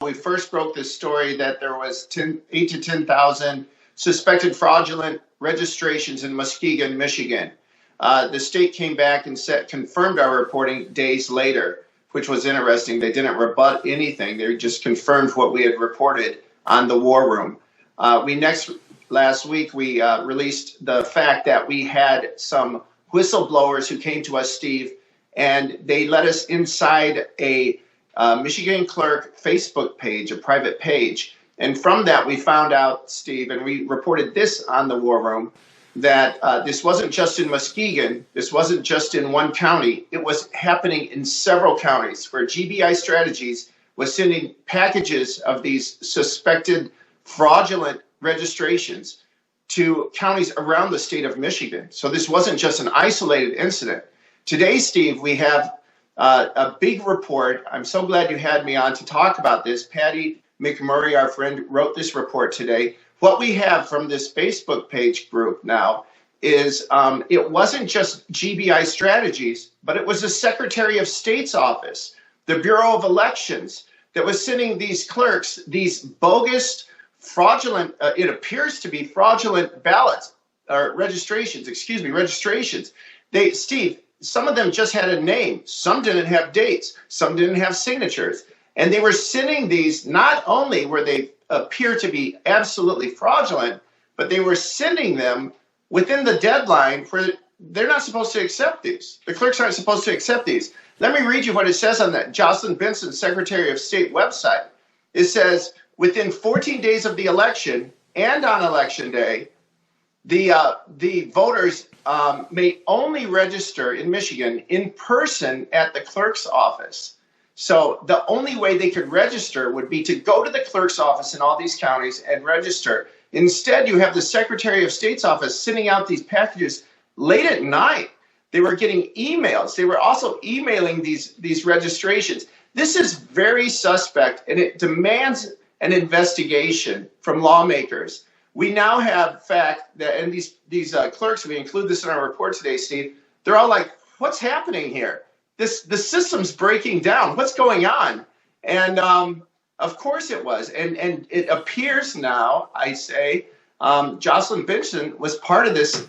we first broke this story that there was 8 to 10,000 suspected fraudulent registrations in Muskegon, Michigan. The state came back and confirmed our reporting days later, which was interesting. They didn't rebut anything. They just confirmed what we had reported on the War Room. Last week, we released the fact that we had some whistleblowers who came to us, Steve, and they let us inside a Michigan clerk Facebook page, a private page. And from that, we found out, Steve, and we reported this on the War Room, that this wasn't just in Muskegon, this wasn't just in one county, it was happening in several counties where GBI Strategies was sending packages of these suspected fraudulent registrations to counties around the state of Michigan. So this wasn't just an isolated incident. Today, Steve, we have a big report. I'm so glad you had me on to talk about this. Patty McMurray, our friend, wrote this report today. What we have from this Facebook page group now is it wasn't just GBI Strategies, but it was the Secretary of State's office, the Bureau of Elections, that was sending these clerks these bogus, fraudulent, it appears to be fraudulent ballots, or registrations. Steve, some of them just had a name. Some didn't have dates. Some didn't have signatures. And they were sending these, not only were they appear to be absolutely fraudulent, but they were sending them within the deadline for, they're not supposed to accept these. The clerks aren't supposed to accept these. Let me read you what it says on that Jocelyn Benson Secretary of State website. It says, within 14 days of the election and on election day, the voters may only register in Michigan in person at the clerk's office. So the only way they could register would be to go to the clerk's office in all these counties and register. Instead, you have the Secretary of State's office sending out these packages late at night. They were getting emails. They were also emailing these registrations. This is very suspect, and it demands an investigation from lawmakers. We now have fact that, and these clerks, we include this in our report today, Steve, they're all like, what's happening here? The system's breaking down. What's going on? And of course it was. And it appears now, I say, Jocelyn Benson was part of this